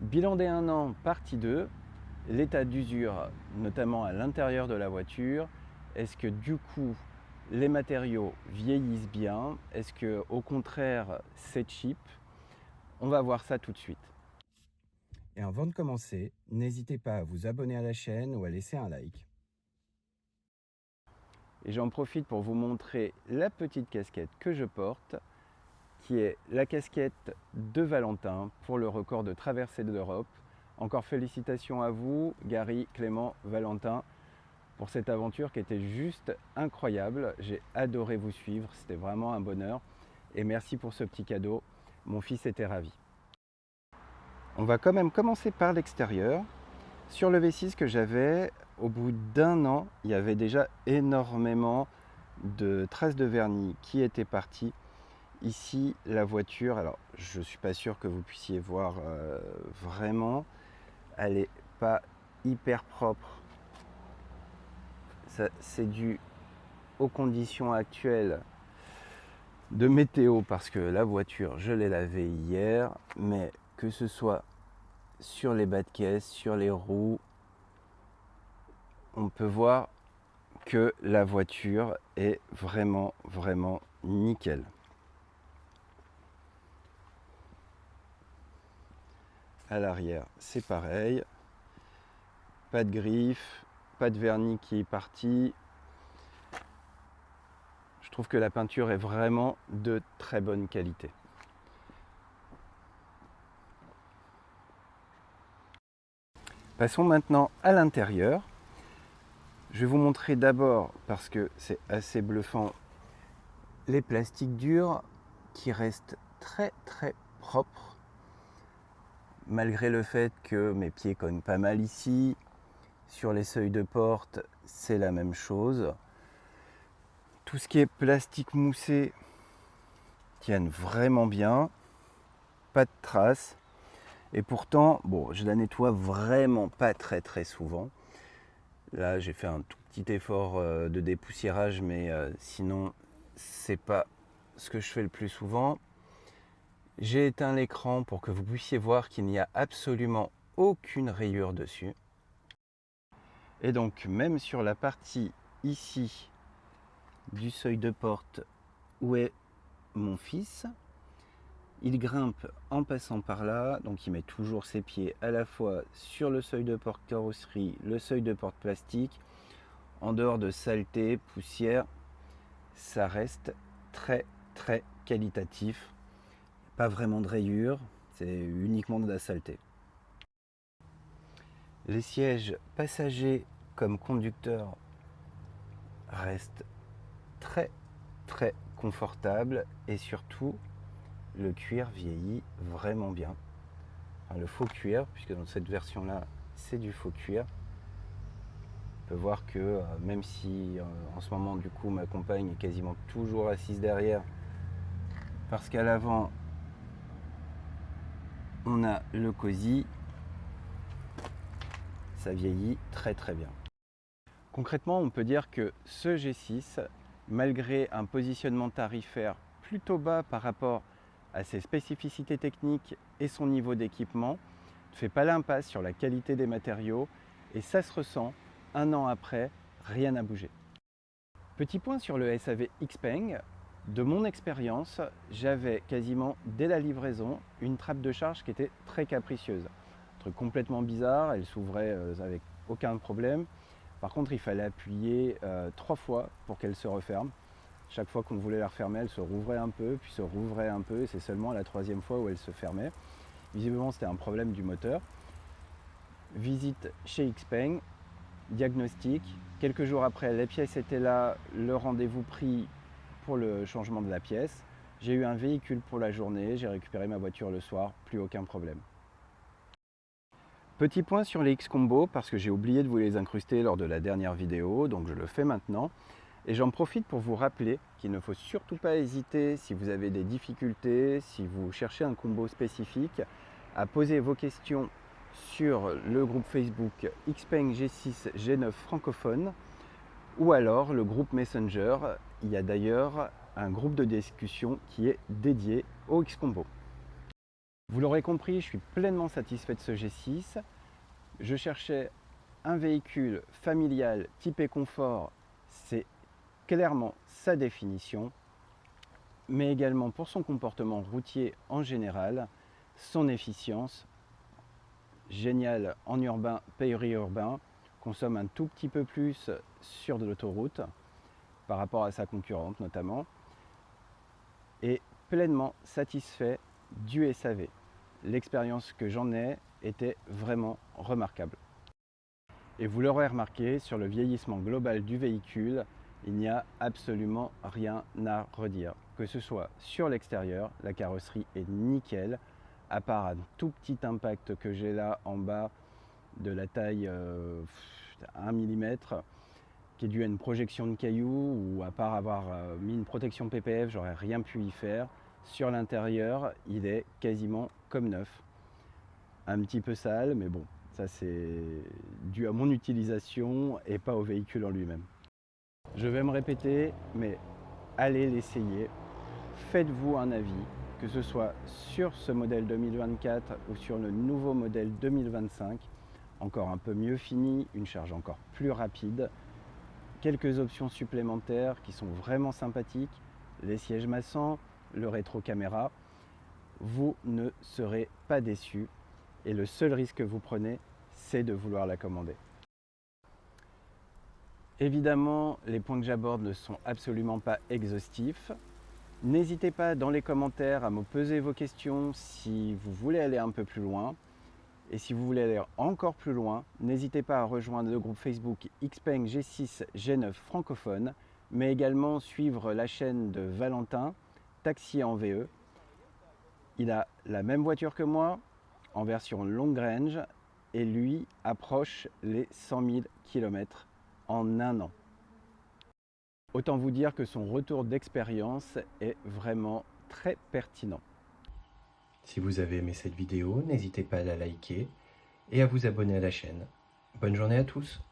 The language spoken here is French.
Bilan des 1 an, partie 2, l'état d'usure, notamment à l'intérieur de la voiture. Est-ce que du coup, les matériaux vieillissent bien? Est-ce que au contraire, c'est cheap? On va voir ça tout de suite. Et avant de commencer, n'hésitez pas à vous abonner à la chaîne ou à laisser un like. Et j'en profite pour vous montrer la petite casquette que je porte, qui est la casquette de Valentin pour le record de traversée de l'Europe. Encore félicitations à vous, Gary, Clément, Valentin, pour cette aventure qui était juste incroyable. J'ai adoré vous suivre, c'était vraiment un bonheur. Et merci pour ce petit cadeau, mon fils était ravi. On va quand même commencer par l'extérieur. Sur le V6 que j'avais, au bout d'1 an, il y avait déjà énormément de traces de vernis qui étaient parties. Ici, la voiture, alors je ne suis pas sûr que vous puissiez voir vraiment, elle n'est pas hyper propre. C'est dû aux conditions actuelles de météo parce que la voiture, je l'ai lavée hier, mais que ce soit sur les bas de caisse, sur les roues, on peut voir que la voiture est vraiment nickel. À l'arrière, c'est pareil. Pas de griffe, pas de vernis qui est parti. Je trouve que la peinture est vraiment de très bonne qualité. Passons maintenant à l'intérieur. Je vais vous montrer d'abord, parce que c'est assez bluffant, les plastiques durs qui restent très propres. Malgré le fait que mes pieds cognent pas mal ici, sur les seuils de porte, c'est la même chose. Tout ce qui est plastique moussé tiennent vraiment bien, pas de traces. Et pourtant, bon, je la nettoie vraiment pas très souvent. Là, j'ai fait un tout petit effort de dépoussiérage, mais sinon, c'est pas ce que je fais le plus souvent. J'ai éteint l'écran pour que vous puissiez voir qu'il n'y a absolument aucune rayure dessus. Et donc, même sur la partie ici du seuil de porte où est mon fils, il grimpe en passant par là, donc il met toujours ses pieds à la fois sur le seuil de porte carrosserie, le seuil de porte plastique. En dehors de saleté, poussière, ça reste très qualitatif. Pas vraiment de rayures, c'est uniquement de la saleté. Les sièges passagers comme conducteurs restent très confortables et surtout le cuir vieillit vraiment bien. Enfin, le faux cuir, puisque dans cette version là c'est du faux cuir. On peut voir que même si en ce moment du coup ma compagne est quasiment toujours assise derrière, parce qu'à l'avant on a le cosy, ça vieillit très bien. Concrètement, on peut dire que ce G6, malgré un positionnement tarifaire plutôt bas par rapport à ses spécificités techniques et son niveau d'équipement, ne fait pas l'impasse sur la qualité des matériaux et ça se ressent 1 an après, rien n'a bougé. Petit point sur le SAV Xpeng. De mon expérience, j'avais quasiment dès la livraison une trappe de charge qui était très capricieuse. Un truc complètement bizarre, elle s'ouvrait avec aucun problème. Par contre, il fallait appuyer 3 fois pour qu'elle se referme. Chaque fois qu'on voulait la refermer, elle se rouvrait un peu, puis se rouvrait un peu, et c'est seulement la 3e fois où elle se fermait. Visiblement, c'était un problème du moteur. Visite chez Xpeng, diagnostic. Quelques jours après, les pièces étaient là, le rendez-vous pris pour le changement de la pièce. J'ai eu un véhicule pour la journée, j'ai récupéré ma voiture le soir, plus aucun problème. Petit point sur les X-Combo, parce que j'ai oublié de vous les incruster lors de la dernière vidéo, donc je le fais maintenant. Et j'en profite pour vous rappeler qu'il ne faut surtout pas hésiter, si vous avez des difficultés, si vous cherchez un combo spécifique, à poser vos questions sur le groupe Facebook Xpeng G6 G9 francophone ou alors le groupe Messenger. Il y a d'ailleurs un groupe de discussion qui est dédié au X-Combo. Vous l'aurez compris, je suis pleinement satisfait de ce G6. Je cherchais un véhicule familial typé confort, c'est clairement sa définition, mais également pour son comportement routier en général, son efficience, génial en urbain, périurbain, consomme un tout petit peu plus sur de l'autoroute par rapport à sa concurrente notamment, et pleinement satisfait du SAV. L'expérience que j'en ai était vraiment remarquable. Et vous l'aurez remarqué, sur le vieillissement global du véhicule, il n'y a absolument rien à redire. Que ce soit sur l'extérieur, la carrosserie est nickel, à part un tout petit impact que j'ai là en bas de la taille 1 mm, qui est dû à une projection de cailloux, ou à part avoir mis une protection PPF, j'aurais rien pu y faire. Sur l'intérieur, il est quasiment comme neuf. Un petit peu sale, mais bon, ça c'est dû à mon utilisation et pas au véhicule en lui-même. Je vais me répéter, mais allez l'essayer. Faites-vous un avis, que ce soit sur ce modèle 2024 ou sur le nouveau modèle 2025. Encore un peu mieux fini, une charge encore plus rapide, quelques options supplémentaires qui sont vraiment sympathiques, les sièges massants, le rétro-caméra. Vous ne serez pas déçus et le seul risque que vous prenez, c'est de vouloir la commander. Évidemment, les points que j'aborde ne sont absolument pas exhaustifs. N'hésitez pas dans les commentaires à me poser vos questions si vous voulez aller un peu plus loin. Et si vous voulez aller encore plus loin, n'hésitez pas à rejoindre le groupe Facebook Xpeng G6 G9 francophone, mais également suivre la chaîne de Valentin, Taxi en VE. Il a la même voiture que moi, en version long range, et lui approche les 100 000 km en un an. Autant vous dire que son retour d'expérience est vraiment très pertinent. Si vous avez aimé cette vidéo, n'hésitez pas à la liker et à vous abonner à la chaîne. Bonne journée à tous!